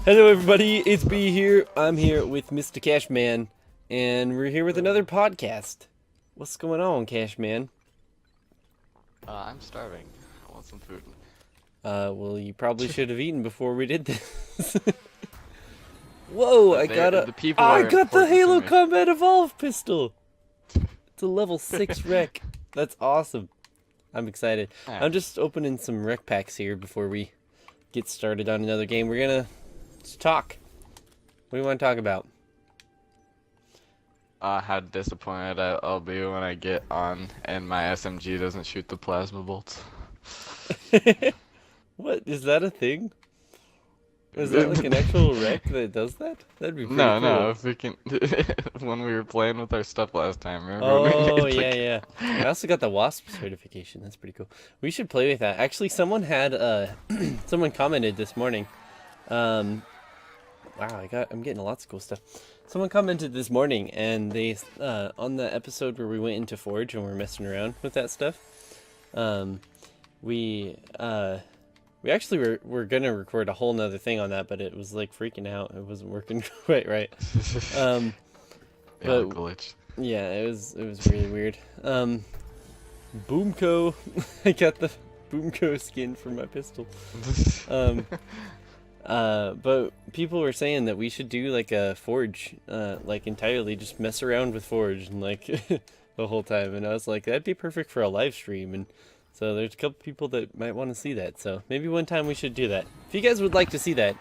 Hello everybody, it's B here. I'm here with Mr. Cashman, and we're here with another podcast. What's going on, Cashman? I'm starving. I want some food. Well, you probably should have eaten before we did this. Whoa, The people I are got the important to Halo me. Combat Evolve pistol! It's a level 6 rec. That's awesome. I'm excited. Yeah. I'm just opening some rec packs here before we get started on another game. We're gonna just talk. What do you want to talk about? How disappointed I'll be when I get on and my SMG doesn't shoot the plasma bolts. What? Is that a thing? Is that like an actual rec that does that? That'd be pretty No, cool. no, if we can. When we were playing with our stuff last time, remember? Oh, It's like- yeah. I also got the WASP certification. That's pretty cool. We should play with that. Actually, someone had someone commented this morning. Wow, I'm getting lots of cool stuff. Someone commented this morning, and they on the episode where we went into Forge and we're messing around with that stuff. We actually were gonna record a whole nother thing on that, but it was like freaking out. It wasn't working quite right. Yeah, But glitch. yeah, it was really weird. Boomco, I got the Boomco skin for my pistol. But people were saying that we should do like a Forge, like entirely just mess around with Forge and like the whole time. And I was like, that'd be perfect for a live stream. And so there's a couple people that might want to see that. So maybe one time we should do that. If you guys would like to see that,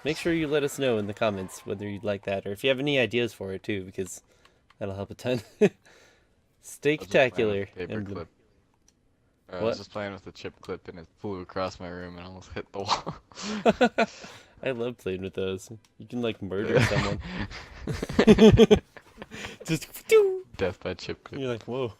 make sure you let us know in the comments whether you'd like that or if you have any ideas for it too, because that'll help a ton. Steaktacular emblem. Paperclip. I What? was just playing with the chip clip and it flew across my room and almost hit the wall. I love playing with those. You can like murder someone. Just Death by chip clip. you're like, whoa.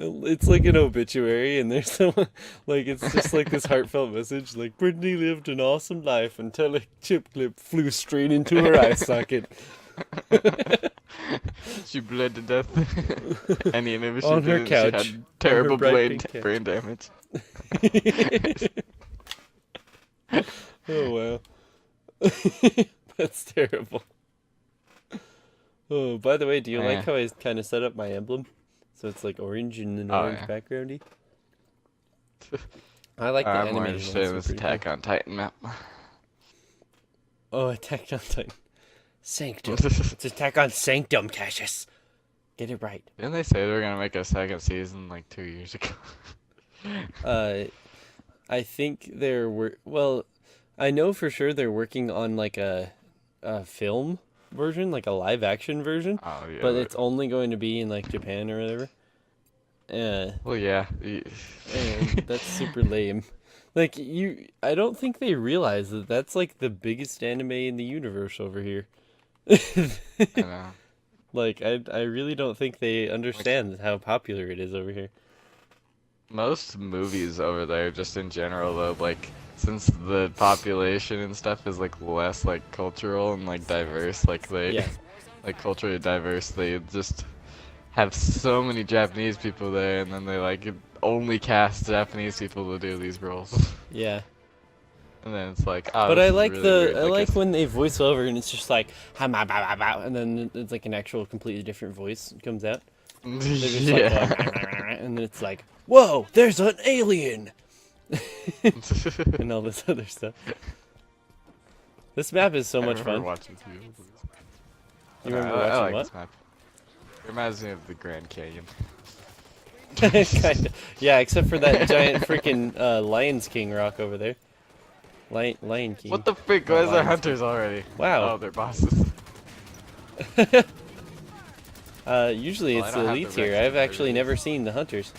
It's like an obituary, and there's someone like it's just like this heartfelt message, like Brittany lived an awesome life until a chip clip flew straight into her eye socket. She bled to death. And even if she On her didn't, couch, she had terrible on her bright pink couch. brain damage. Oh wow, that's terrible. Oh, by the way, do you like Yeah. how I kind of set up my emblem? So it's like orange and an Oh, orange yeah. backgroundy. I like the I'm more animated interested in ones. this They're pretty Attack on Titan map. cool. Oh, Attack on Titan. Sanctum. It's Attack on Sanctum, Cassius. Get it right. Didn't they say they were gonna make a second season like 2 years ago? I think well, I know for sure they're working on like a film version, like a live action version, Oh yeah. but it's only going to be in like Japan or whatever. Well, yeah. And that's super lame. Like I don't think they realize that that's like the biggest anime in the universe over here. I know. Like I really don't think they understand how popular it is over here. Most movies over there, just in general, though, like since the population and stuff is like less like cultural and like diverse, like they Yeah. like culturally diverse, they just have so many Japanese people there, and then they like only cast Japanese people to do these roles. Yeah. And then it's like, oh, But this I is like really the weird. I Like, like it's- when they voice over and it's just like "Ha, ma, ba, ba, ba," and then it's like an actual completely different voice comes out. They're just yeah. like, and then it's like, whoa, there's an alien, and all this other stuff. This map is so I much remember fun. watching TV. You remember I watching like what? this map. It reminds me of the Grand Canyon. Kinda. Yeah, except for that giant freaking Lions King rock over there. Lion King. What the frick? Oh, Why is there Lions hunters already? Wow. Oh, they're bosses. Usually Well, I it's don't the have the elites here. Rex I've actually conversion. never seen the hunters.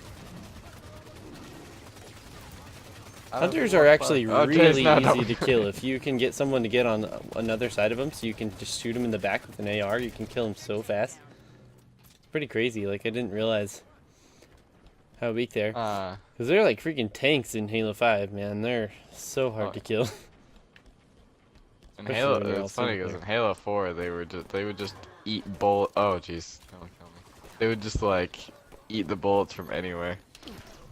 Oh, Hunters what are the actually fuck? Oh, Jay's really not easy over to kill. If you can get someone to get on another side of them, so you can just shoot them in the back with an AR, you can kill them so fast. It's pretty crazy. Like I didn't realize how weak they are. Because they're like freaking tanks in Halo 5, man. They're so hard Oh, to kill. In Especially Halo, when you're all it's funny single because in player. Halo 4 they would just eat bull. Oh jeez, don't kill me. They would just like eat the bullets from anywhere.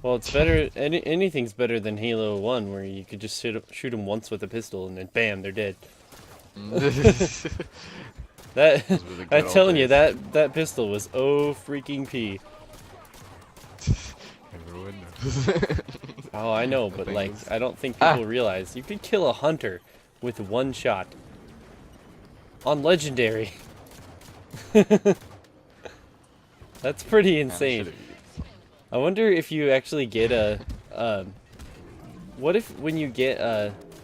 Well, it's better. Anything's better than Halo 1, where you could just shoot them once with a pistol and then bam, they're dead. That Those were the good I'm old telling you, days. that pistol was oh freaking p. Everyone knows. Oh, I know, but thing like, is- I don't think people realize you could kill a hunter with one shot on legendary. That's pretty insane. I wonder if you actually get a, what if when you get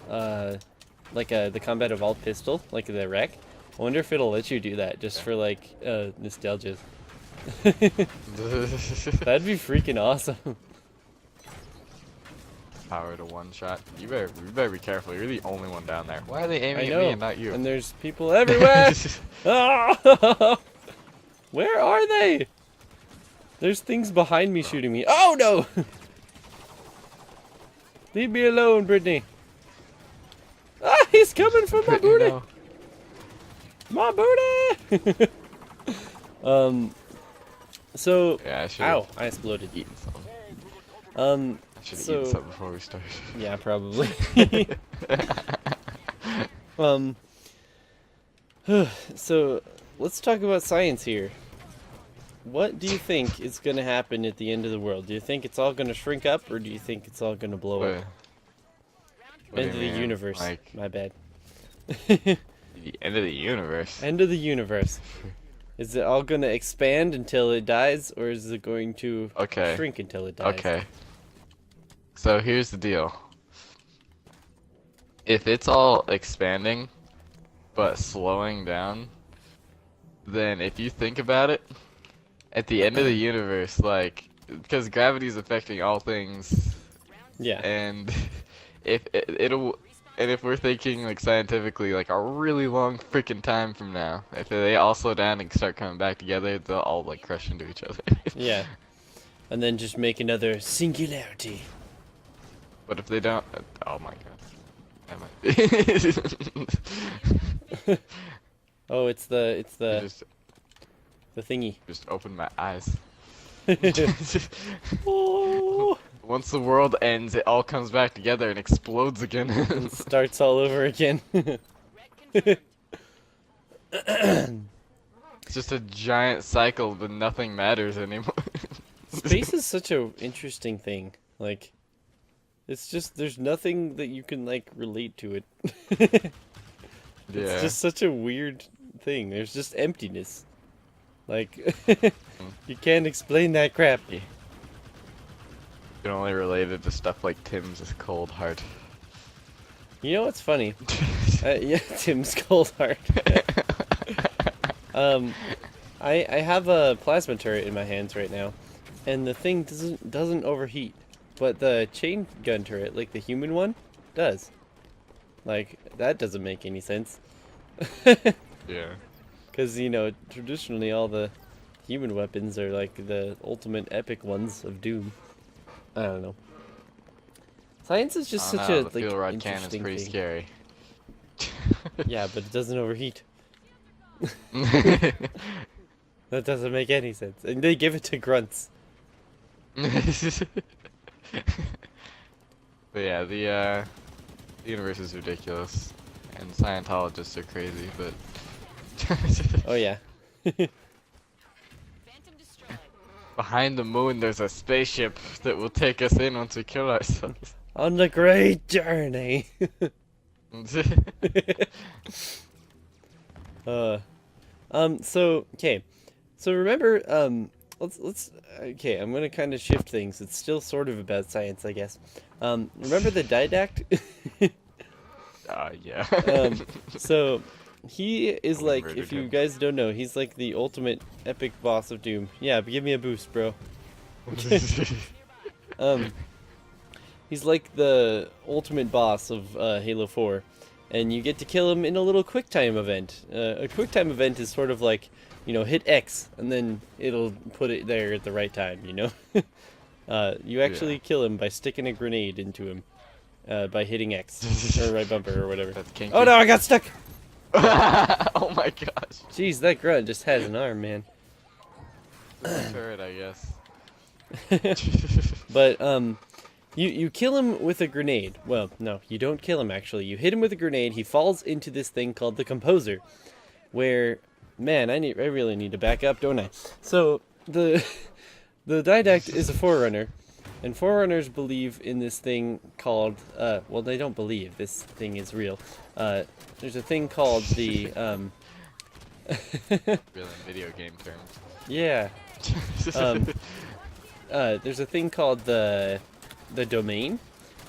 like the Combat Evolved pistol, like the Rec, I wonder if it'll let you do that just for like nostalgia. That'd be freaking awesome. Power to one shot. You better be careful. You're the only one down there. Why are they I aiming at know, me and not you? and there's people everywhere. Ah! Where are they? There's things behind me shooting me. Oh no! Leave me alone, Brittany. Ah, he's coming for my booty. No. My booty! So, Yeah, I should ow, have I exploded. eaten something. I should have So- eaten something before we started. Yeah, probably. So, let's talk about science here. What do you think is going to happen at the end of the world? Do you think it's all going to shrink up, or do you think it's all going to blow Wait, up? what do End you of the mean? universe. Like My bad. the end of the universe. End of the universe. Is it all going to expand until it dies, or is it going to Okay. shrink until it dies? Okay. So here's the deal. If it's all expanding, but slowing down, then if you think about it, at the end of the universe, like, because gravity's affecting all things, Yeah. and if we're thinking like scientifically, like a really long freaking time from now, if they all slow down and start coming back together, they'll all like crush into each other. Yeah. And then just make another singularity. But if they don't, oh my god. That might be. Oh, it's the I just thingy. opened my eyes. Oh, Once the world ends, it all comes back together and explodes again. and starts all over again. It's just a giant cycle, but nothing matters anymore. Space is such a interesting thing. Like, it's just there's nothing that you can like relate to it. Yeah. It's just such a weird thing. There's just emptiness. Like, you can't explain that crap. You can only relate it to stuff like Tim's cold heart. You know what's funny? Yeah, Tim's cold heart. I have a plasma turret in my hands right now, and the thing doesn't overheat, but the chain gun turret, like the human one, does. Like, that doesn't make any sense. Yeah. Because, you know, traditionally all the human weapons are like the ultimate epic ones of Doom. I don't know. Science is just I don't such know, a the like fuel rod cannon's interesting pretty thing. scary. Yeah, but it doesn't overheat. That doesn't make any sense. And they give it to grunts. But yeah, the universe is ridiculous, and Scientologists are crazy, but Oh yeah. behind the moon there's a spaceship that will take us in once we kill ourselves. On the great journey. So okay. So remember, let's okay, I'm gonna kind of shift things. It's still sort of about science, I guess. Remember the Didact? Yeah. So he is We like, murdered if you him. guys don't know, he's like the ultimate epic boss of Doom. Yeah, but give me a boost, bro. He's like the ultimate boss of Halo 4, and you get to kill him in a little QuickTime event. A QuickTime event is sort of like, you know, hit X, and then it'll put it there at the right time, you know? You actually kill him by sticking a grenade into him, by hitting X, or right bumper, or whatever. That's kinky. Oh no, I got stuck! Oh my gosh. Jeez, that grunt just has an arm, man. Turret, I guess. But you kill him with a grenade. Well, no, you don't kill him actually. You hit him with a grenade. He falls into this thing called the Composer, where, man, I really need to back up, don't I? So the Didact is a Forerunner, and Forerunners believe in this thing called well, they don't believe this thing is real. There's a thing called the Really, in video game terms. yeah. There's a thing called the Domain,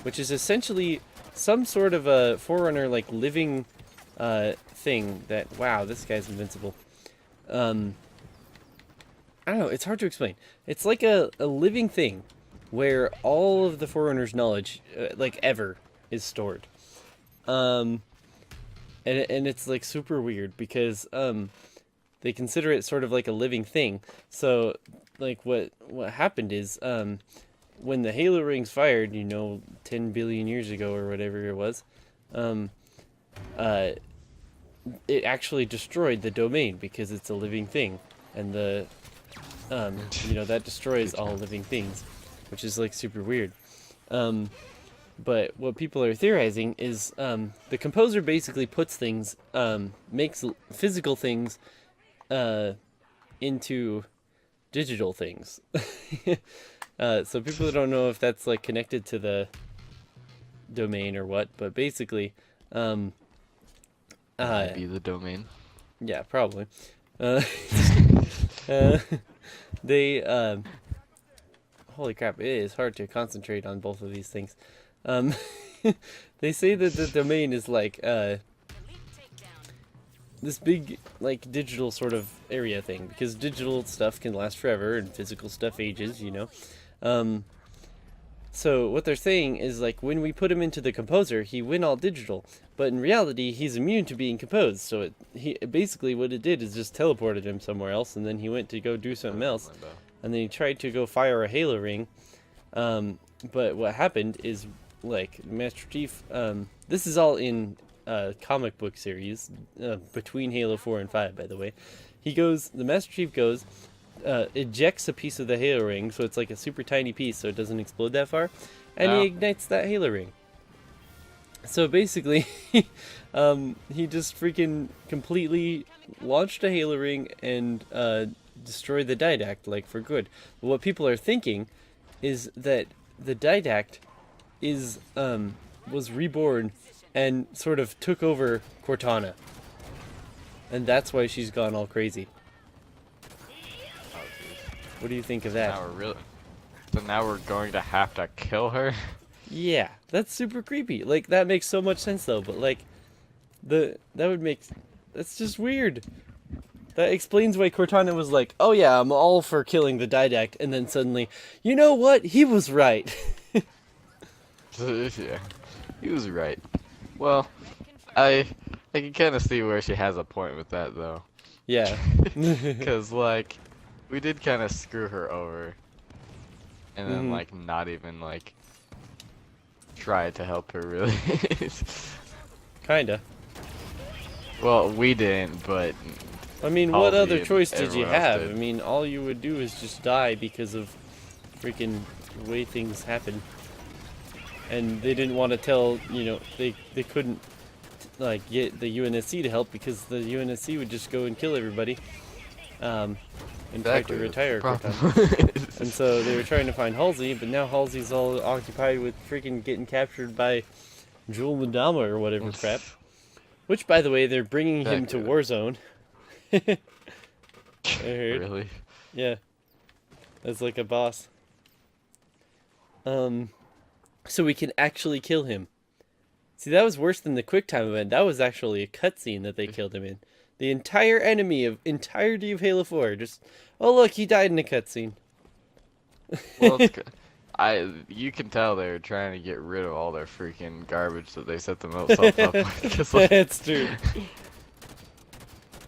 which is essentially some sort of a Forerunner, like living thing that, wow, this guy's invincible. I don't know, it's hard to explain. It's like a living thing where all of the Forerunner's knowledge, like ever, is stored. And it's like super weird because they consider it sort of like a living thing. So like what happened is when the Halo rings fired, 10 billion years ago or whatever it was, it actually destroyed the Domain because it's a living thing, and that destroys all living things, which is like super weird. But what people are theorizing is the Composer basically puts things, makes physical things into digital things. So people don't know if that's like connected to the Domain or what, but basically, Be the Domain. yeah, probably. They holy crap, it is hard to concentrate on both of these things. They say that the Domain is like this big like digital sort of area thing, because digital stuff can last forever and physical stuff ages, So what they're saying is, like, when we put him into the Composer, he went all digital, but in reality he's immune to being composed. So basically what it did is just teleported him somewhere else, and then he went to go do something else, and then he tried to go fire a Halo ring. But what happened is, like, Master Chief, this is all in comic book series between Halo 4 and 5, by the way. The Master Chief goes, ejects a piece of the Halo ring, so it's like a super tiny piece, so it doesn't explode that far, and he ignites that Halo ring. So basically, he just freaking completely launched a Halo ring and destroyed the Didact, like, for good. But what people are thinking is that the Didact was reborn and sort of took over Cortana, and that's why she's gone all crazy. What do you think of that? So now we're going to have to kill her? Yeah, that's super creepy. Like, that makes so much sense though, but like that's just weird. That explains why Cortana was like, "Oh yeah, I'm all for killing the Didact," and then suddenly, you know what? He was right. Yeah, he was right. Well, I can kind of see where she has a point with that though. Yeah. Because like, we did kind of screw her over, and then like not even like try to help her really. Kinda. Well, we didn't, but I mean, what Halsey other and choice did you everyone else have? did. I mean, all you would do is just die because of freaking the way things happen. And they didn't want to tell, they couldn't like get the UNSC to help, because the UNSC would just go and kill everybody. And try to retire Cortana. And so they were trying to find Halsey, but now Halsey's all occupied with freaking getting captured by Jewel Madama or whatever crap. Which, by the way, they're bringing him to Warzone. I heard. Really? Yeah. As like a boss. So we can actually kill him. See, that was worse than the QuickTime event. That was actually a cutscene that they killed him in. The entire entirety of Halo 4 just, oh look, he died in a cutscene. Well, you can tell they're trying to get rid of all their freaking garbage that they set themselves up with. 'Cause, like, That's true.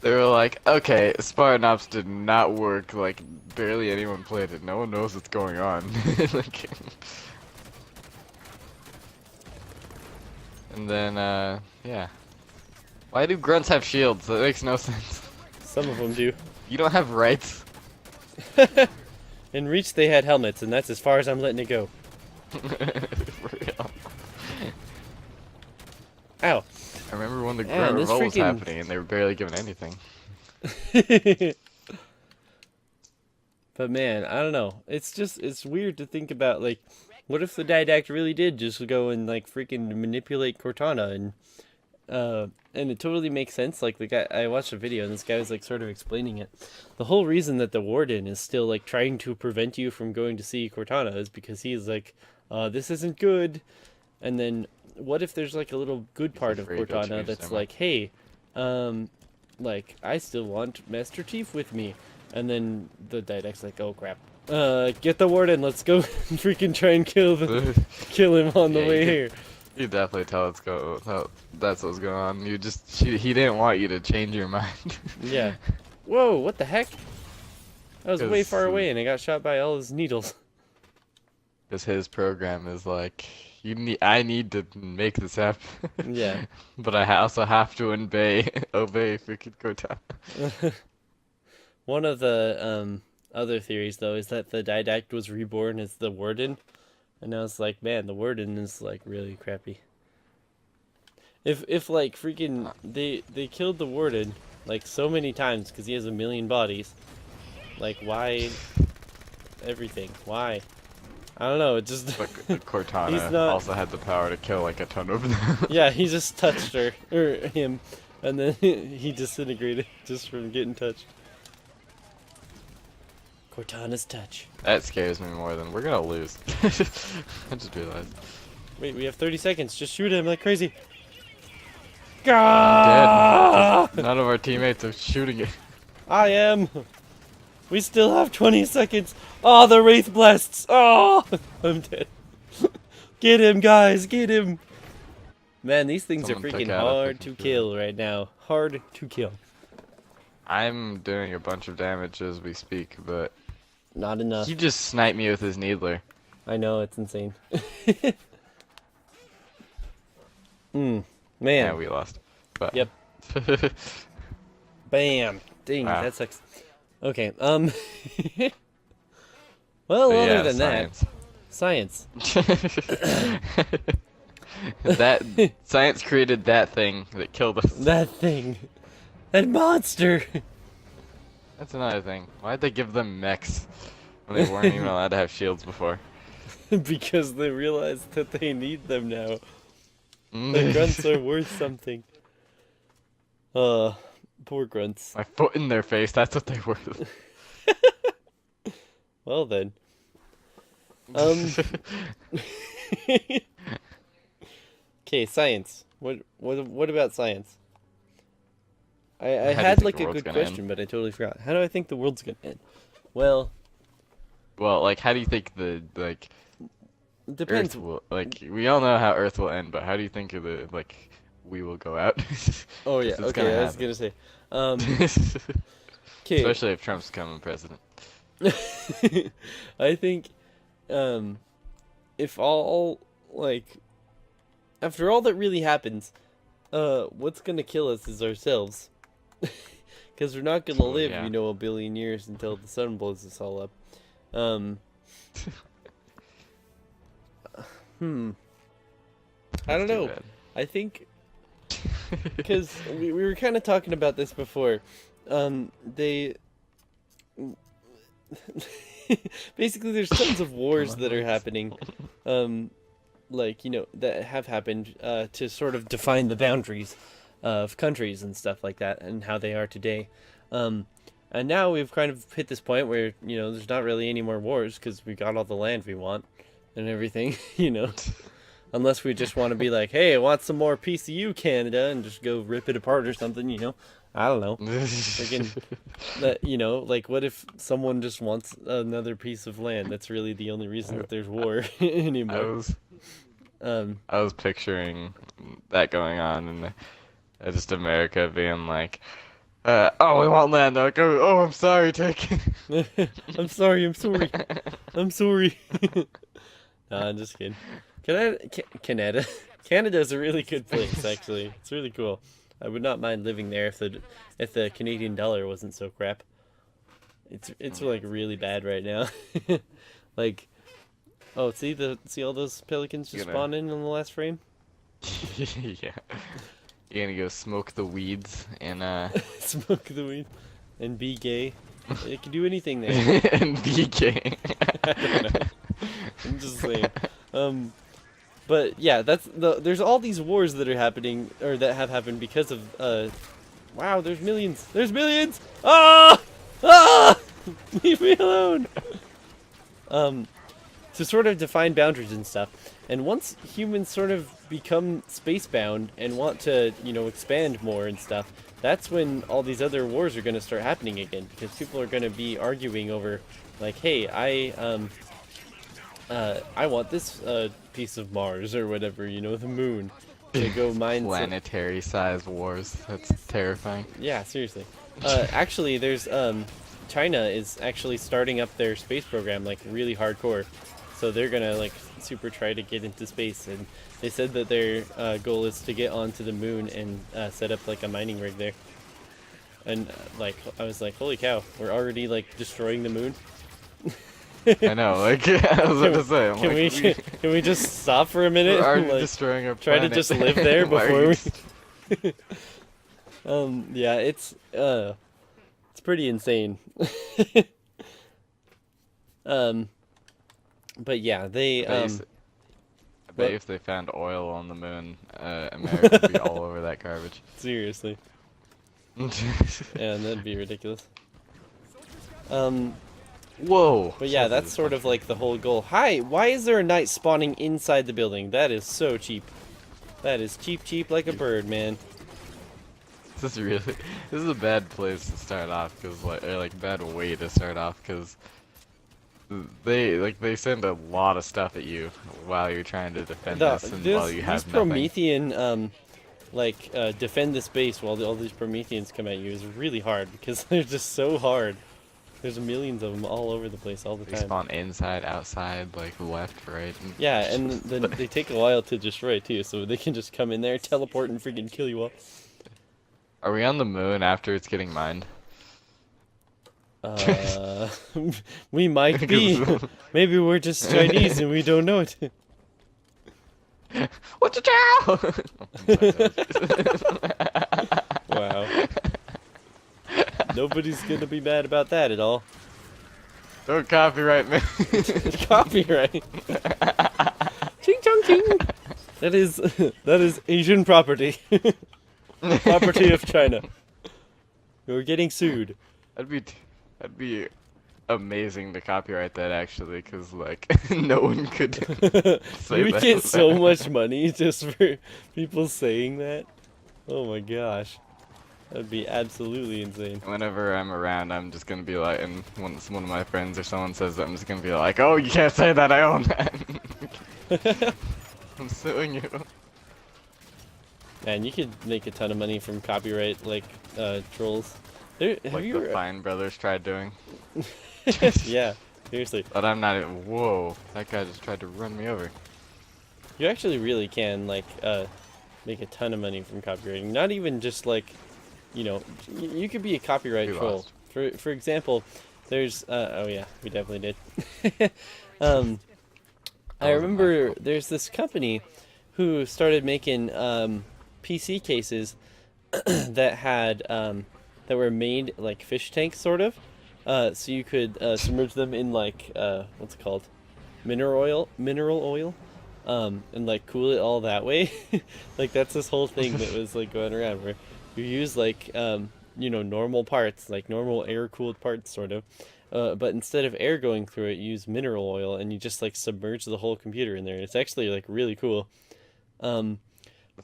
they were like, okay, Spartan Ops did not work. Like, barely anyone played it. No one knows what's going on. Like, and then, yeah. Why do grunts have shields? That makes no sense. Some of them do. You don't have rights. In Reach, they had helmets, and that's as far as I'm letting it go. For real. Ow. I remember when the Man, Grunt this Revolt was freaking- happening and they were barely given anything. But man, I don't know. It's weird to think about, like, what if the Didact really did just go and, like, freaking manipulate Cortana, and it totally makes sense. Like, the guy, I watched a video and this guy was, like, sort of explaining it. The whole reason that the Warden is still, like, trying to prevent you from going to see Cortana is because he's like, this isn't good. And then what if there's, like, a little good part of afraid to Cortana change that's their like, hey, like, I still want Master Chief with me. And then the Didact's like, oh crap. Get the Warden, let's go freaking try and kill him on the Yeah, way you could- here. You definitely tell that's what's going on. He didn't want you to change your mind. Yeah. Whoa, what the heck? I was way 'Cause, far away and I got shot by all his needles. Because his program is like, I need to make this happen. Yeah. But I also have to obey freaking Cortana. One of the other theories though is that the Didact was reborn as the Warden. And I was like, man, the Warden is like really crappy. If like freaking they killed the Warden like so many times because he has 1,000,000 bodies. Like why everything? Why? I don't know, it just But Cortana He's not- also had the power to kill like a ton of them. yeah, he just touched her or him and then he disintegrated just from getting touched. Cortana's touch. That scares me more than we're gonna lose. I just realized. Wait, we have 30 seconds. Just shoot him like crazy. Dead. Gah! None of our teammates are shooting it. I am. We still have 20 seconds. Oh, the Wraith blasts. Oh, I'm dead. Get him, guys. Get him. Man, these things Someone are took freaking out a hard freaking to shooter. kill right now. Hard to kill. I'm doing a bunch of damage as we speak, but Not enough. he just sniped me with his needler. I know, it's insane. Man. Yeah, we lost. But Yep. Bam. Ding, Wow. that sucks. Okay, well, But other yeah, than science. science. That science created that thing that killed us. That thing. That monster. That's another thing. Why'd they give them mechs when they weren't even allowed to have shields before? Because they realized that they need them now. The grunts are worth something. Poor grunts. My foot in their face, that's what they were. Well then. Okay, science. What about science? I How do you had think like the a world's good gonna end? question, but I totally forgot. How do I think the world's gonna end? Well, Well, like, how do you think it depends. Earth will, we all know how Earth will end, but how do you think we will go out? Oh yeah, It's okay. gonna I was happen. gonna say. Okay. Especially if Trump's becoming president. I think, if all like, after all that really happens, what's gonna kill us is ourselves, because we're not gonna Oh, live, yeah. 1,000,000,000 years until the sun blows us all up. I don't That's too know. I think because we were kind of talking about this before. They basically there's tons of wars that are happening, like that have happened to sort of define the boundaries of countries and stuff like that and how they are today. And now we've kind of hit this point where there's not really any more wars because we got all the land we want and everything. Unless we just want to be like, hey, I want some more PCU Canada and just go rip it apart or something, I don't know. Freaking, like what if someone just wants another piece of land? That's really the only reason that there's war I anymore. was picturing that going on, and just America being like, "Oh, we want land." Like, "Oh, I'm sorry, take it." I'm sorry. I'm sorry. No, I'm just kidding. Canada's a really good place, actually. It's really cool. I would not mind living there if the Canadian dollar wasn't so crap. It's like really bad right now. Like, oh, see all those pelicans just Gonna- spawn in on the last frame? Yeah. You're gonna go smoke the weeds and Smoke the weed and be gay. It can do anything there. and be gay. I don't know. I'm just saying. But yeah, there's all these wars that are happening or that have happened because of wow, there's millions. There's millions. Ah! Ah! Leave me alone. To sort of define boundaries and stuff. And once humans sort of become spacebound and want to, expand more and stuff, that's when all these other wars are going to start happening again, because people are going to be arguing over, like, hey, I want this piece of Mars or whatever, the moon, to go mine. Planetary size wars. That's terrifying. Yeah, seriously. Actually, there's China is actually starting up their space program like really hardcore, so they're gonna like super try to get into space, and they said that their goal is to get onto the moon and set up like a mining rig there. And like I was like, holy cow, we're already like destroying the moon. I know, like I was about to say. I'm Can like, can we just stop for a minute? we're already Like, destroying our try to planet. just live there Why are before you we. Yeah, it's pretty insane. But yeah, they I bet what? if they found oil on the moon, America would be all over that garbage. seriously, yeah, that'd be ridiculous. Whoa! But yeah, that's sort of like the whole goal. Hi, why is there a knight spawning inside the building? That is so cheap. That is cheap like a bird, man. This is a bad place to start off, cause like bad way to start off, cause they send a lot of stuff at you while you're trying to defend this, and while you have these nothing. Promethean defend this base while all these Prometheans come at you is really hard because they're just so hard. There's millions of them all over the place all the They time. spawn inside, outside, like left, right. Yeah, and then they take a while to destroy too, so they can just come in there, teleport, and freaking kill you all. Are we on the moon after it's getting mined? We might be. Maybe we're just Chinese and we don't know it. What's a chow? Wow. Nobody's gonna be mad about that at all. Don't copyright me. Copyright. Ching chong ching. That is Asian property. Property of China. We're getting sued. That'd be amazing to copyright that actually, cause like no one could say We that. get so much money just for people saying that. Oh my gosh. That'd be absolutely insane. Whenever I'm around, I'm just gonna be like, and once one of my friends or someone says that, I'm just gonna be like, oh, you can't say that, I own that. I'm suing you. Man, you could make a ton of money from copyright, like, trolls. Have Like you the Fine Brothers tried doing. Yeah, seriously. But I'm not even, whoa, that guy just tried to run me over. You actually really can, like, make a ton of money from copywriting. Not even just, like, you could be a copyright We troll. lost. For example, there's, oh yeah, we definitely did. I my remember fault. there's this company who started making, PC cases that had, that were made like fish tanks, sort of. So you could submerge them in like what's it called, mineral oil, and like cool it all that way. Like that's this whole thing that was like going around where you use like normal parts, like normal air cooled parts, sort of. But instead of air going through it, you use mineral oil, and you just like submerge the whole computer in there. It's actually like really cool. That's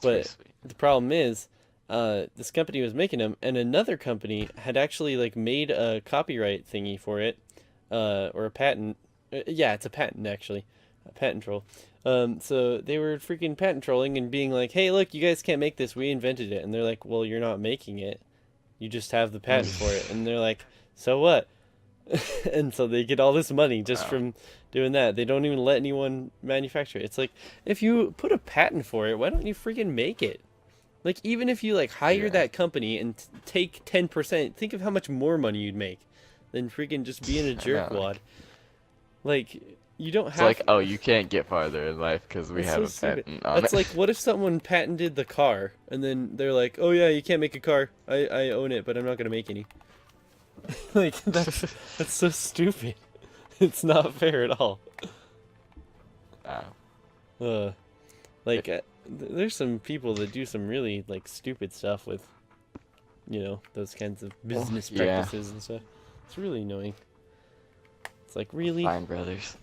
pretty But sweet. the problem is, this company was making them, and another company had actually like made a copyright thingy for it, or a patent. Yeah, it's a patent actually, a patent troll. So they were freaking patent trolling and being like, "Hey, look, you guys can't make this. We invented it." And they're like, "Well, you're not making it. You just have the patent for it." And they're like, "So what?" And so they get all this money just Wow. from doing that. They don't even let anyone manufacture it. It's like, if you put a patent for it, why don't you freaking make it? Like, even if you like hire Yeah. that company and take 10%, think of how much more money you'd make. than freaking just being a I know. jerkwad. Like, you don't It's have. like, oh, you can't get farther in life because we That's have so a stupid. patent on That's it. like, what if someone patented the car and then they're like, oh yeah, you can't make a car. I own it, but I'm not gonna make any. Like, that's so stupid. It's not fair at all. Wow. Like, there's some people that do some really like stupid stuff with, those kinds of business yeah. practices and stuff. It's really annoying. It's like, really? Fine Brothers.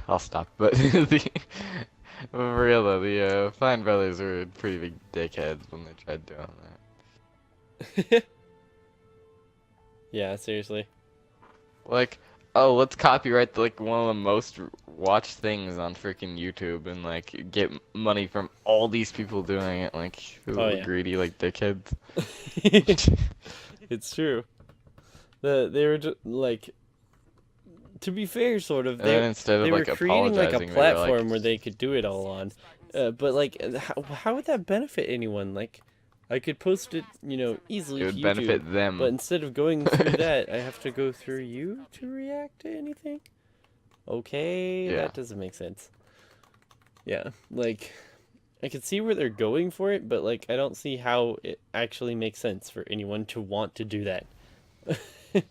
I'll stop. But for real though, the Fine Brothers were pretty big dickheads when they tried doing that. Yeah, seriously. Like, oh, let's copyright like one of the most watched things on freaking YouTube and like get money from all these people doing it. Like, Oh, yeah. greedy like dickheads. It's true. They were just, like, to be fair, sort of. And then instead They of were like creating like a apologizing, they were platform like, where they could do it all on. But like, how would that benefit anyone? Like, I could post it, easily it to would YouTube, benefit them. but instead of going through that, I have to go through you to react to anything. Okay, Yeah. that doesn't make sense. Yeah, like, I can see where they're going for it, but like, I don't see how it actually makes sense for anyone to want to do that. Because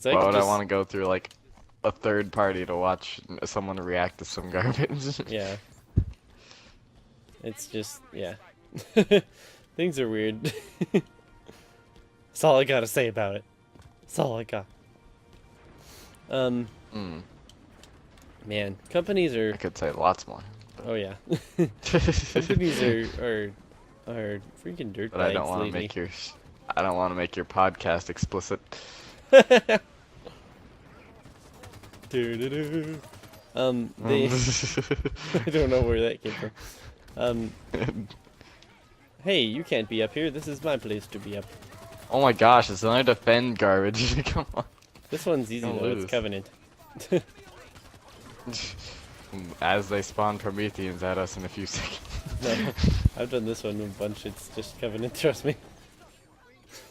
Why would I want to go through like a third party to watch someone react to some garbage? Yeah. It's just, yeah. Things are weird. That's all I gotta say about it. That's all I got. Mm, Man, companies I are. could say lots more. Oh yeah, companies are freaking dirtbags But I don't want to lately. make your I don't want to make your podcast explicit. Doo-doo-doo. They. I don't know where that came from. Hey, you can't be up here. This is my place to be up. Oh my gosh, it's another defend garbage. Come on. This one's easy Don't though. It's lose. Covenant. As they spawn Prometheans at us in a few seconds. No, I've done this one a bunch. It's just Covenant. Trust me.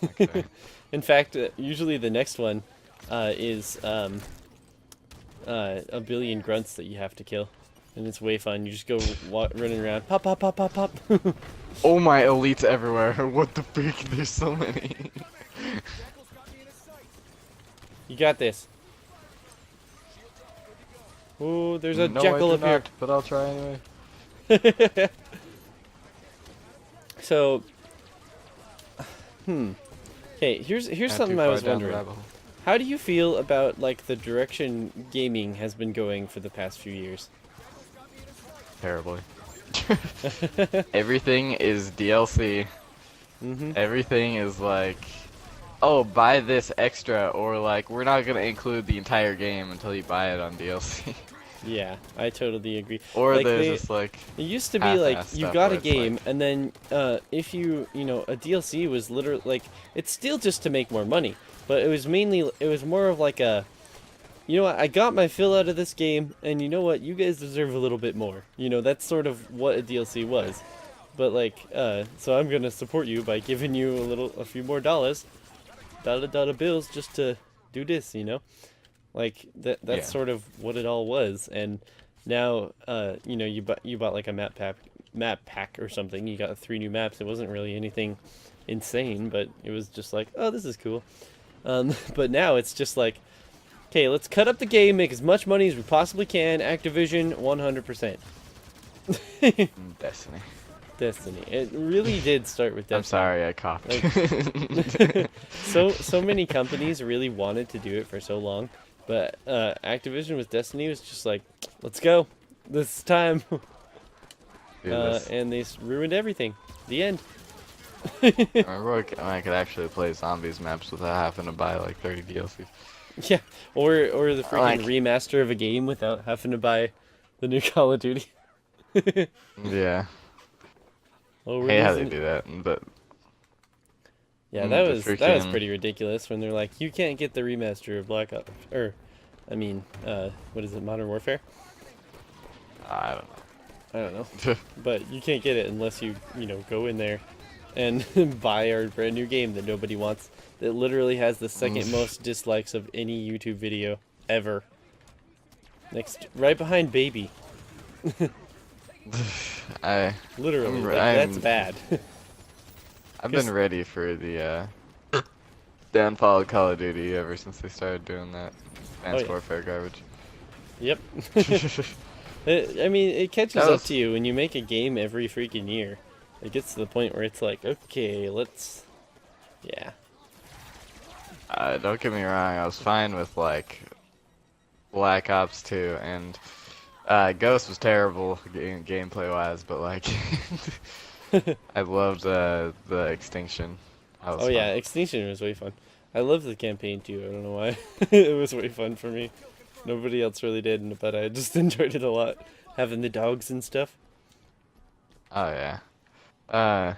Okay. In fact, usually the next one is a billion grunts that you have to kill, and it's way fun. You just go running around, pop, pop, pop, pop, pop. Oh my elites everywhere. What the freak? There's so many. You got this. Ooh, there's a No, jackal I up do here. not, but I'll try anyway. So, okay, here's Not something too I far was down the wondering. rabbit hole. How do you feel about like the direction gaming has been going for the past few years? Terribly. Everything is DLC. Mm-hmm. Everything is like, oh, buy this extra, or like, we're not gonna include the entire game until you buy it on DLC. Yeah, I totally agree. Or Like, there's they- just like, It used to be like half-assed you stuff got where a it's like- game, and then if a DLC was literally like it's still just to make more money, but it was more of like a, what, I got my fill out of this game, and you know what, you guys deserve a little bit more. That's sort of what a DLC was, but like so I'm gonna support you by giving you a few more dollar bills just to do this, like that's Yeah. sort of what it all was. And now you bought like a map pack or something. You got 3 new maps. It wasn't really anything insane, but it was just like, oh, this is cool. But now it's just like, okay, let's cut up the game, make as much money as we possibly can. Activision 100%. Destiny. Destiny. It really did start with Destiny. I'm sorry, I coughed. So many companies really wanted to do it for so long, but Activision with Destiny was just like, let's go, this is time. Do this. And they ruined everything. The end. Remember when I could actually play zombies maps without having to buy like 30 DLCs? Yeah, or the freaking Like- remaster of a game without having to buy the new Call of Duty. Yeah. Oh, I we're hate how they losing- do that, but Yeah, Mm, that the was freaking- pretty ridiculous when they're like, you can't get the remaster of Black Ops, what is it, Modern Warfare? I don't I don't know, know. but you can't get it unless you go in there and buy our brand new game that nobody wants. That literally has the second most dislikes of any YouTube video ever. Next, right behind Baby. Literally, like, that's bad. I've been ready for the downfall of Call of Duty ever since they started doing that Advanced Warfare garbage. Yep. I mean, it catches That was- up to you when you make a game every freaking year. It gets to the point where it's like, okay, let's... Yeah. Don't get me wrong, I was fine with like Black Ops 2 and Ghost was terrible gameplay wise, but like I loved the Extinction. That was Oh yeah, fun. Extinction was way fun. I loved the campaign too. I don't know why. It was way fun for me. Nobody else really did, but I just enjoyed it a lot. Having the dogs and stuff. Oh yeah.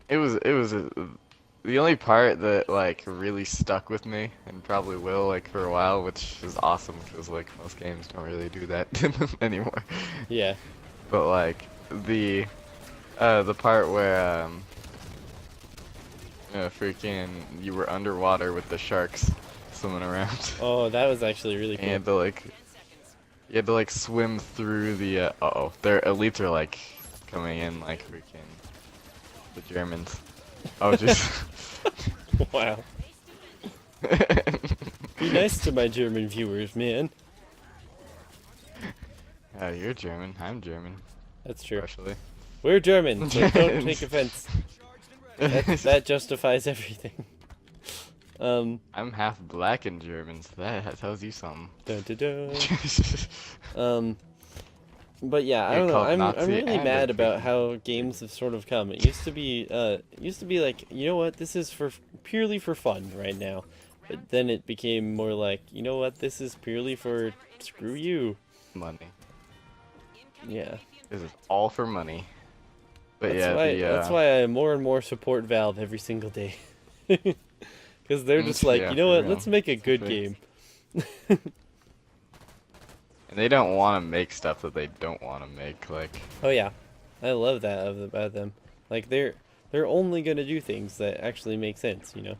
It was the only part that like really stuck with me and probably will like for a while, which is awesome because like most games don't really do that anymore. Yeah. But like the part where freaking you were underwater with the sharks swimming around. Oh, that was actually really And cool. you had to like swim through the uh-oh. Their elites are like coming in like freaking the Germans. Oh jeez. Wow. Be nice to my German viewers, man. You're German. I'm German, That's true. especially. We're German, so don't take offense. That justifies everything. I'm half black and German, so that tells you something. Dun, dun, dun. But yeah, I You're don't know. called I'm Nazi really and mad a about how games have sort of come. It used to be like, you know what, this is for purely for fun right now. But then it became more like, you know what, this is purely for screw you. Money. Yeah. This is all for money. But That's yeah, why the that's why I more and more support Valve every single day. Because they're just like, Yeah, you know for what, real. let's make a good Sure. game. and they don't want to make stuff that they don't want to make. Like, Oh yeah, I love that about them. Like they're only gonna do things that actually make sense, you know.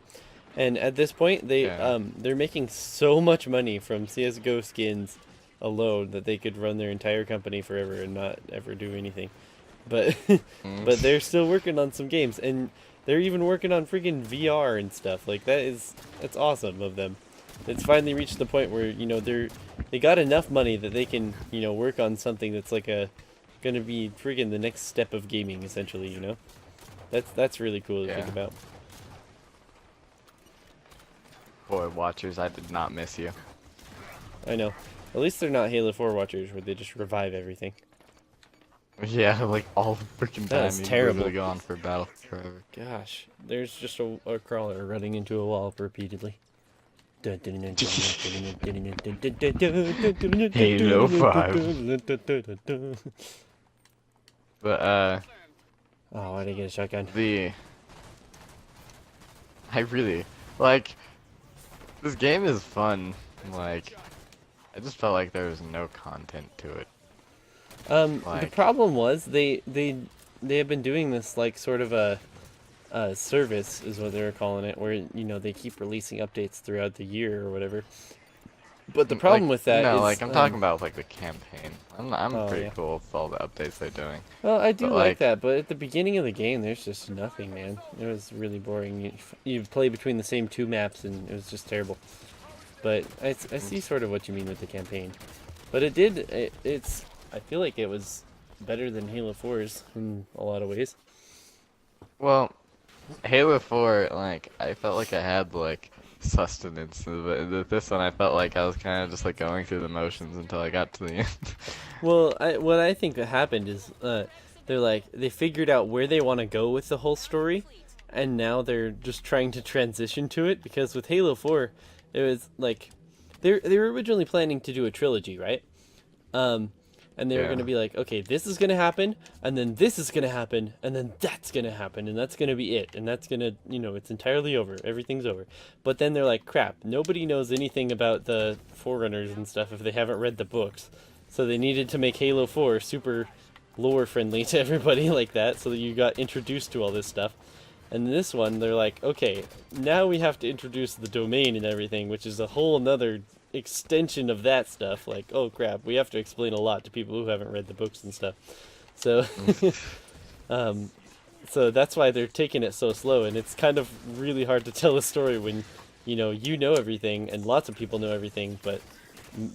And at this point, they're making so much money from CS:GO skins alone that they could run their entire company forever and not ever do anything. But but they're still working on some games, and they're even working on freaking VR and stuff. Like that's awesome of them. It's finally reached the point where, you know, they got enough money that they can, you know, work on something that's like gonna be freaking the next step of gaming, essentially, you know. That's really cool to think Yeah. about. boy, watchers, I did not miss you. I know. At least they're not Halo 4 watchers where they just revive everything. Yeah, like all the freaking That time. is You'd terrible. literally go on for battle forever. Gosh, there's just a crawler running into a wall repeatedly. Halo 5. But Oh, why did I get a shotgun? I really like this game is fun. Like, I just felt like there was no content to it. The Like- problem was they have been doing this like sort of a service is what they were calling it, where, you know, they keep releasing updates throughout the year or whatever. But the problem with that no, is, like I'm talking about like the campaign. I'm Oh, pretty yeah. cool with all the updates they're doing. Well, I do but, like like- that, but at the beginning of the game, there's just nothing, man. It was really boring. You play between the same two maps, and it was just terrible. But I see sort of what you mean with the campaign. But it's I feel like it was better than Halo 4's in a lot of ways. Well, Halo 4, like I felt like I had like sustenance, but with this one I felt like I was kind of just like going through the motions until I got to the end. Well, what I think that happened is they figured out where they want to go with the whole story, and now they're just trying to transition to it, because with Halo 4, it was like they were originally planning to do a trilogy, right? And they were Yeah. going to be like, okay, this is going to happen, and then this is going to happen, and then that's going to happen, and that's going to be it, and that's going to, you know, it's entirely over, everything's over. But then they're like, crap, nobody knows anything about the Forerunners and stuff if they haven't read the books. So they needed to make Halo 4 super lore friendly to everybody like that, so that you got introduced to all this stuff. And this one, they're like, okay, now we have to introduce the domain and everything, which is a whole another extension of that stuff. Like, oh crap, we have to explain a lot to people who haven't read the books and stuff. So, so that's why they're taking it so slow, and it's kind of really hard to tell a story when, you know everything, and lots of people know everything, but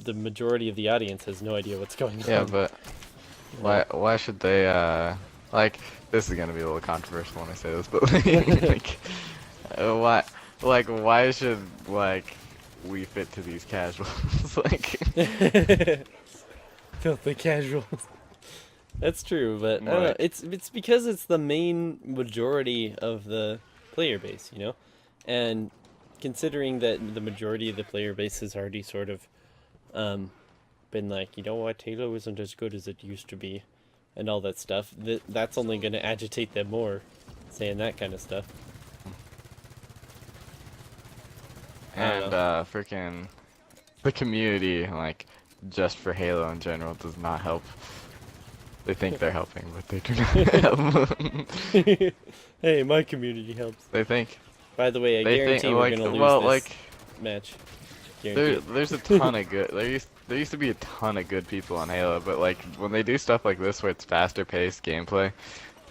the majority of the audience has no idea what's going on. Yeah, but why should they like, this is gonna be a little controversial when I say this, but like why should like we fit to these casuals? Like Filthy casuals. That's true, but I don't know. It's because it's the main majority of the player base, and considering that the majority of the player base has already sort of been like, you know what, Halo isn't as good as it used to be, and all that stuff. That's only going to agitate them more, saying that kind of stuff. And freaking the community, like, just for Halo in general, does not help. They think they're helping, but they do not help. Hey, my community helps. They think. By the way, I They guarantee think, we're like, gonna lose well, this like, match. there's a ton of good. There used to be a ton of good people on Halo, but like when they do stuff like this where it's faster paced gameplay,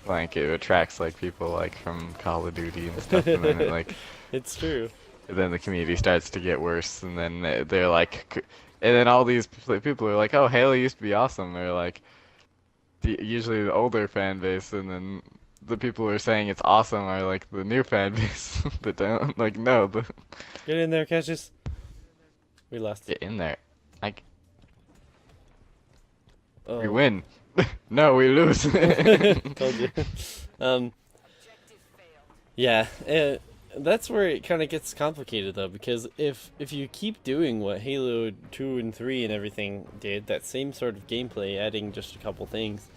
like it attracts like people like from Call of Duty and stuff, and then It's true. then the community starts to get worse, and then they're like, and then all these people are like, oh, Halo used to be awesome. They're like, usually the older fan base, and then the people who are saying it's awesome are like the new fan base that don't like no. Get in there, Cassius. We lost. Get in there. Like, Oh. we win. No, we lose. Told you. Yeah, that's where it kind of gets complicated though, because if you keep doing what Halo 2 and 3 and everything did, that same sort of gameplay, adding just a couple things,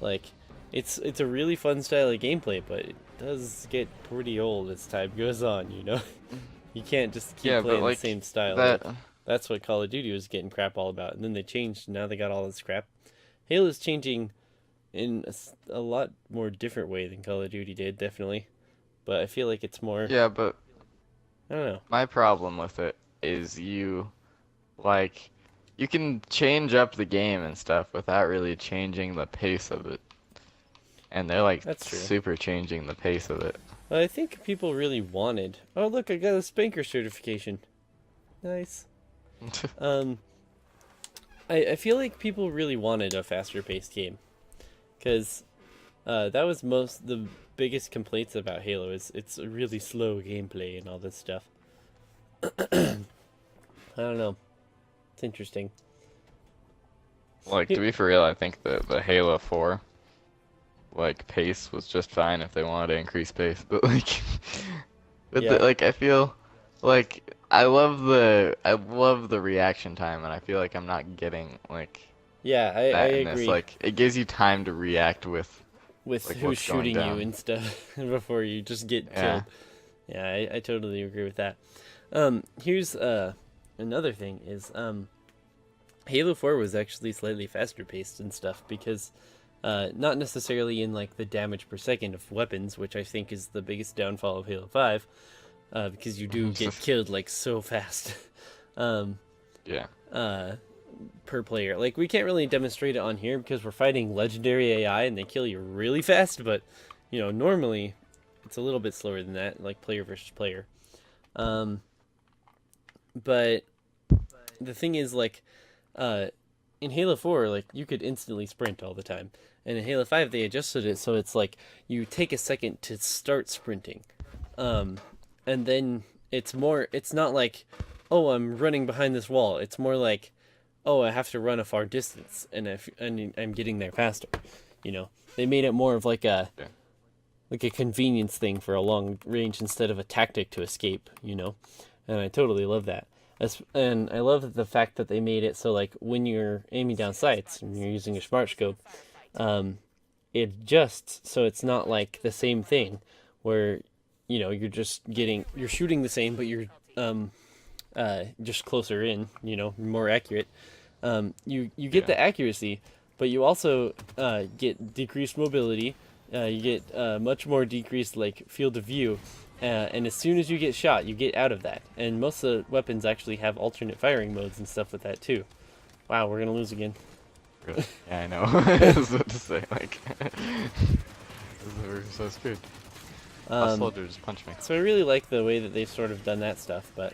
like it's a really fun style of gameplay, but it does get pretty old as time goes on. You can't just keep playing like, the same style. that That's what Call of Duty was getting crap all about, and then they changed. And now they got all this crap. Halo's changing in a lot more different way than Call of Duty did, definitely. But I feel like it's more. yeah, but I don't know. my problem with it is you can change up the game and stuff without really changing the pace of it. And they're like That's true. super changing the pace of it. Well, I think people really wanted. Oh, look! I got a Spanker certification. Nice. I feel like people really wanted a faster paced game, because that was the biggest complaints about Halo is it's a really slow gameplay and all this stuff. I don't know. It's interesting. Like, to be for real, I think the Halo 4 like pace was just fine if they wanted to increase pace, but like Yeah. I feel like I love the reaction time, and I feel like I'm not getting like Yeah, I that in agree this. Like, it gives you time to react with with like, who's what's going shooting you down. and stuff before you just get Yeah. killed. Yeah, I totally agree with that. Here's another thing is Halo 4 was actually slightly faster paced and stuff, because not necessarily in like the damage per second of weapons, which I think is the biggest downfall of Halo 5, because you do get killed like so fast. Yeah. Per player. Like, we can't really demonstrate it on here because we're fighting legendary AI and they kill you really fast, but normally it's a little bit slower than that, like player versus player. But the thing is, like, in Halo 4, like, you could instantly sprint all the time. And in Halo 5, they adjusted it so it's like you take a second to start sprinting. And then it's not like, oh, I'm running behind this wall. It's more like, oh, I have to run a far distance, and I'm getting there faster. They made it more of like a convenience thing for a long range instead of a tactic to escape. And I totally love that. And I love the fact that they made it so, like, when you're aiming down sights and you're using a smart scope, it adjusts so it's not like the same thing where you're shooting the same, but you're just closer in, more accurate. You get the accuracy, but you also get decreased mobility. You get much more decreased like field of view, and as soon as you get shot, you get out of that. And most of the weapons actually have alternate firing modes and stuff with that too. Wow, we're gonna lose again. Really? Yeah, I know. I was about to say, like, we're so screwed. A soldier just punched me. So I really like the way that they've sort of done that stuff, but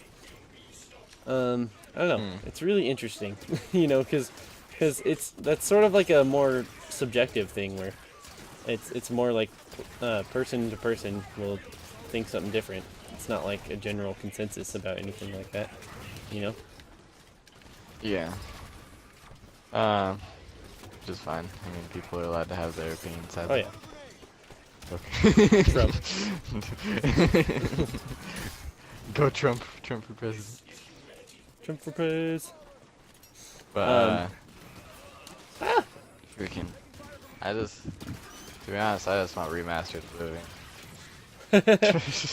I don't know. It's really interesting, you know, because that's sort of like a more subjective thing where it's more like person to person will think something different. It's not like a general consensus about anything like that, you know. Yeah. Which is fine. I mean, people are allowed to have their opinions. Oh yeah. Okay. Trump. Go Trump. Trump for president. Trump for praise. But, freaking. To be honest, I just want remastered movie.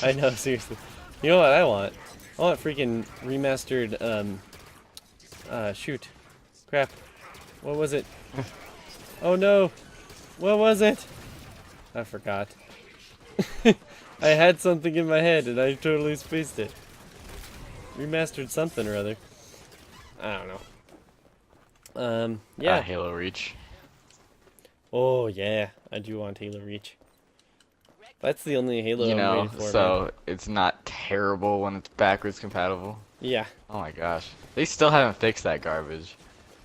I know, seriously. You know what I want? I want freaking remastered, shoot. Crap. What was it? Oh no! What was it? I forgot. I had something in my head and I totally spaced it. Remastered something or other. I don't know. Yeah. Halo Reach. Oh yeah, I do want Halo Reach. That's the only Halo You I'm know, waiting for. so it's not terrible when it's backwards compatible. Yeah. Oh my gosh. They still haven't fixed that garbage.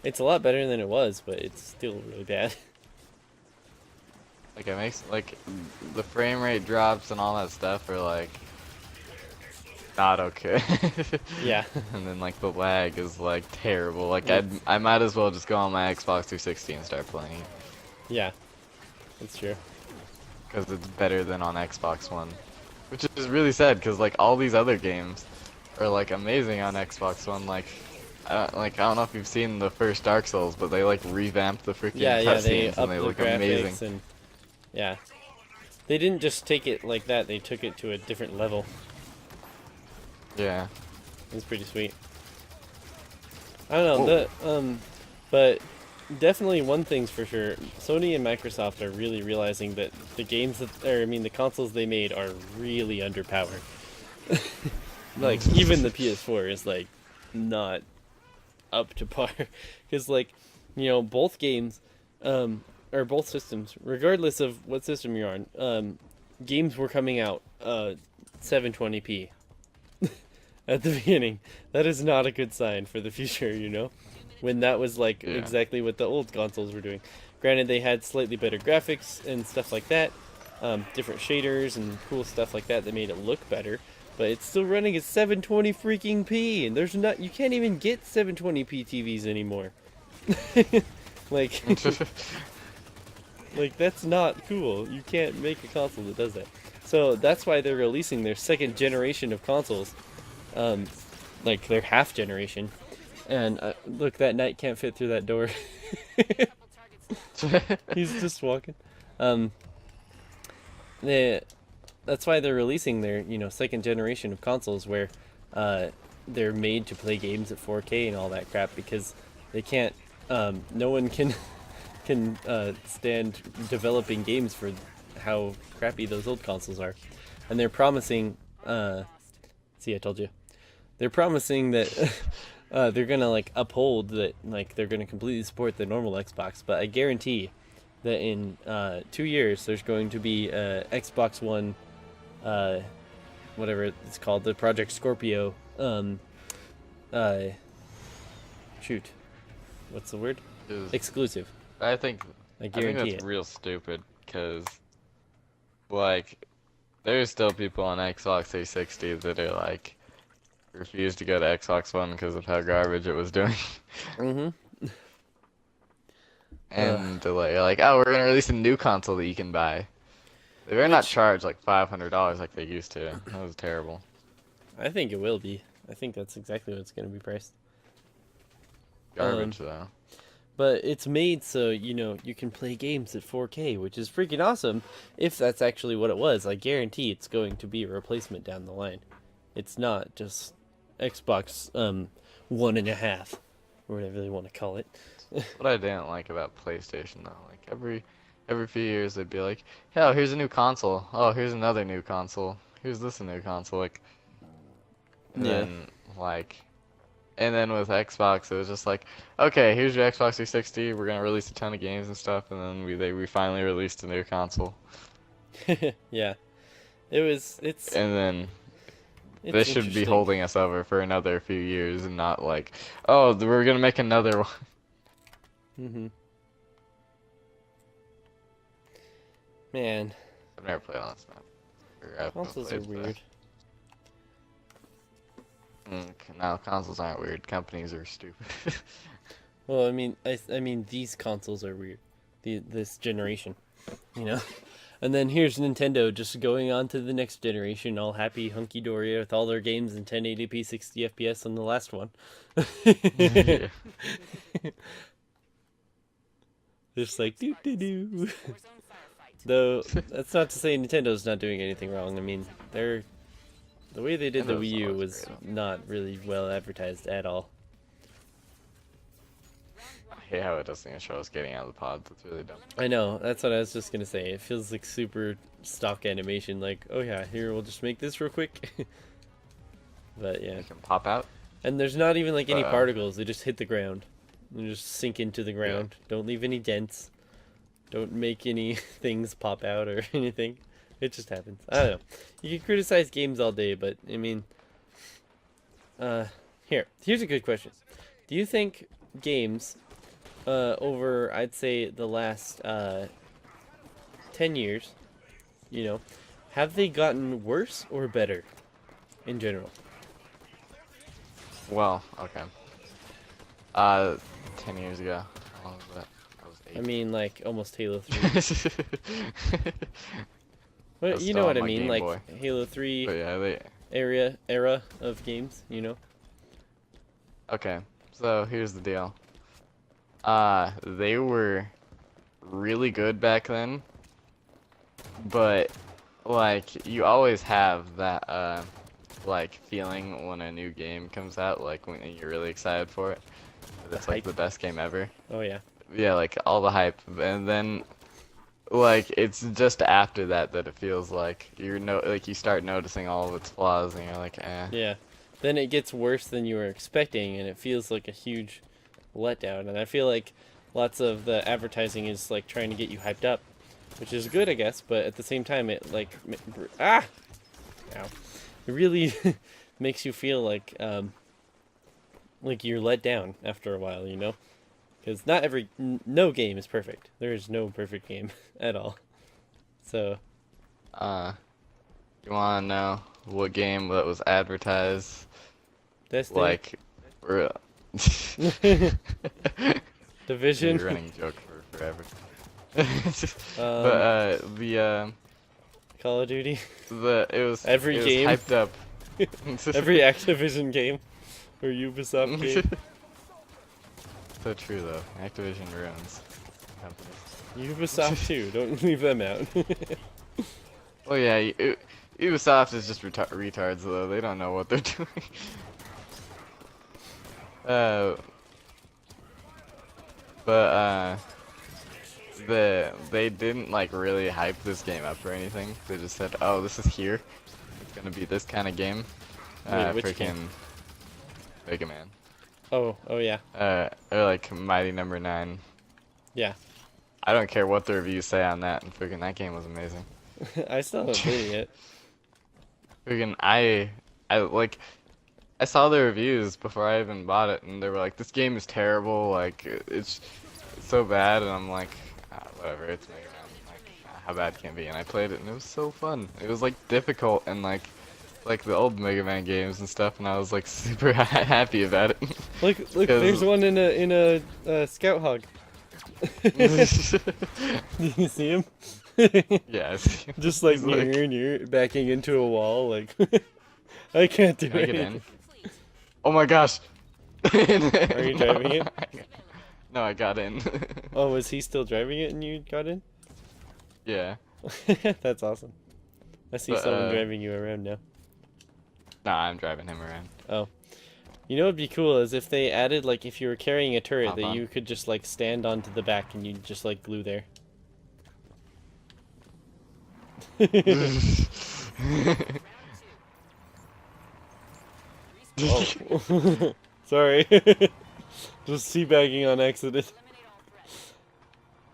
It's a lot better than it was, but it's still really bad. Like, it makes, like, the frame rate drops and all that stuff are, like, not okay. Yeah. And then, like, the lag is, like, terrible. Like, I might as well just go on my Xbox 360 and start playing. Yeah. That's true. Because it's better than on Xbox One. Which is really sad, because, like, all these other games are, like, amazing on Xbox One. Like, I don't know if you've seen the first Dark Souls, but they, like, revamped the freaking They cutscenes upped and they the look graphics amazing. and yeah. They didn't just take it like that, they took it to a different level. Yeah. It's pretty sweet. I don't know, but definitely one thing's for sure. Sony and Microsoft are really realizing that the the consoles they made are really underpowered. Like, even the PS4 is, like, not up to par. Because, like, you know, both games, or both systems, regardless of what system you're on, games were coming out 720p at the beginning. That is not a good sign for the future, you know? When that was like exactly what the old consoles were doing. Granted, they had slightly better graphics and stuff like that, different shaders and cool stuff like that that made it look better, but it's still running at 720 freaking p, and you can't even get 720p TVs anymore. Like, like, that's not cool. You can't make a console that does that. So that's why they're releasing their second generation of consoles, like their half generation. And look, that knight can't fit through that door. He's just walking. That's why they're releasing their, second generation of consoles where they're made to play games at 4K and all that crap, because they can't. No one can stand developing games for how crappy those old consoles are, and they're promising. See, I told you. They're promising that. They're gonna uphold that, they're gonna completely support the normal Xbox, but I guarantee that in 2 years there's going to be Xbox One, whatever it's called, the Project Scorpio. Shoot, what's the word? Exclusive. I think guarantee that's it. real stupid, because there's still people on Xbox 360 that are refused to go to Xbox One because of how garbage it was doing. Mm-hmm. And they're like, oh, we're gonna release a new console that you can buy. They better not charge $500 like they used to. That was terrible. I think it will be. I think that's exactly what it's going to be priced. Garbage though. But it's made so, you can play games at 4K, which is freaking awesome. If that's actually what it was, I guarantee it's going to be a replacement down the line. It's not just Xbox 1.5, or whatever they want to call it. what I didn't like about PlayStation though. Like every few years they'd be like, "Oh, here's a new console. Oh, here's another new console. Here's this a new console." Like, and Yeah. then like, and then with Xbox, it was just like, "Okay, here's your Xbox 360. We're gonna release a ton of games and stuff." And then we finally released a new console. Yeah. It's And then it's this should be interesting. holding us over for another few years, and not like, "Oh, we're gonna make another one." Hmm. Man, I've never played on this map. Or I've consoles are played, but- weird. No, consoles aren't weird. Companies are stupid. Well, I mean these consoles are weird. This generation, you know. And then here's Nintendo just going on to the next generation, all happy, hunky dory with all their games in 1080p, 60 FPS on the last one. Yeah. Just like doo doo doo. Though that's not to say Nintendo's not doing anything wrong. I mean, the way they did the Nintendo's Wii U always was great. not really well advertised at all. I hate how it doesn't even show us getting out of the pods. It's really dumb. I know, that's what I was just gonna say. It feels like super stock animation, like, oh yeah, here we'll just make this real quick. But yeah. They can pop out. And there's not even like any Uh, particles, they just hit the ground. They just sink into the ground. Don't leave any dents. Don't make any things pop out or anything. It just happens. I don't know. You can criticize games all day, but I mean here's a good question. Do you think games over I'd say the last 10 years, you know, have they gotten worse or better in general? Well, okay. 10 years ago. How long was that? I was I 8. mean, like almost Halo 3. But That's you know still what on I my mean, Game like Boy. Halo But 3 yeah, era of games, you know? okay. So here's the deal. They were really good back then, but like you always have that like feeling when a new game comes out, like when you're really excited for it. The It's like hype. the best game ever. Oh yeah. Yeah, like all the hype, and then like it's just after that that it feels like like you start noticing all of its flaws, and you're like, eh. Yeah. Then it gets worse than you were expecting and it feels like a huge letdown. And I feel like lots of the advertising is like trying to get you hyped up, which is good, I guess, but at the same time it like ow. It really makes you feel like you're let down after a while, you know? Because not no game is perfect. There is no perfect game at all. So You wanna know what game that was advertised Destiny, like real? Division, You're running joke for forever. um, But Call of Duty, it was Every it was game. hyped up. every Activision game or Ubisoft game. So true though. Activision ruins companies. Ubisoft too. Don't leave them out. Well, yeah, Ubisoft is just retards though. They don't know what they're doing. Uh, but they didn't like really hype this game up or anything. They just said, "Oh, this is here. It's gonna be this kind of game." Wait, which Freaking game? Mega Man. oh yeah, Or like Mighty Number 9. yeah. I don't care what the reviews say on that. And freaking that game was amazing. I still haven't played it yet. Freaking I saw the reviews before I even bought it, and they were like, "This game is terrible. Like it's so bad." And I'm like, "Whatever. It's Mega Man. Like how bad can it be?" And I played it, and it was so fun. It was like difficult and like the old Mega Man games and stuff, and I was like super happy about it. Look, 'Cause- there's one in a Scout Hog. Do you see him? Yes. Just like He's like- near, backing into a wall. Like I can't do Can I get anything. in? Oh my gosh! Are you driving it? No, I got in. Oh, was he still driving it and you got in? Yeah. That's awesome. I see But, someone driving you around now. Nah, I'm driving him around. Oh. You know what'd be cool is if they added, like, if you were carrying a turret, Hop that on. you could just, like, stand onto the back and you just, like, glue there. Oh. Sorry. Just teabagging on accident.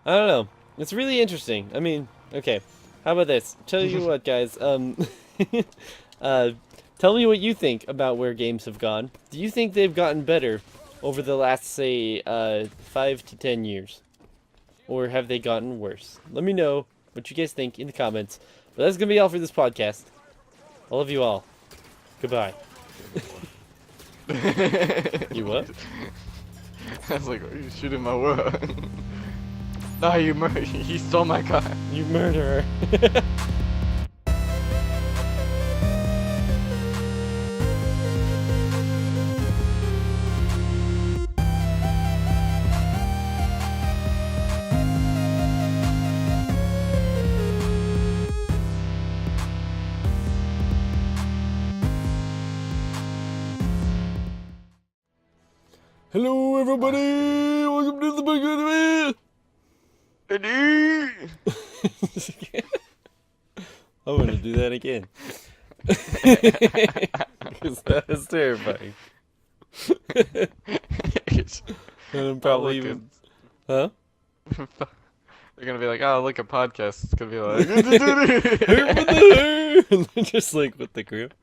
I don't know. It's really interesting. I mean, okay. How about this? Tell you what, guys. Uh, tell me what you think about where games have gone. Do you think they've gotten better over the last, say, 5 to 10 years? Or have they gotten worse? Let me know what you guys think in the comments. But that's gonna be all for this podcast. I love you all. Goodbye. You what? I was like, "Are you shooting my world?" No, you murdered. He stole my car. You murderer. Hello, everybody. Welcome to the Big I'm gonna do that again. Because that was terrifying. And I'm probably even... Huh? They're gonna be like, "Oh, look, a podcast." It's gonna be like, Just like with the group.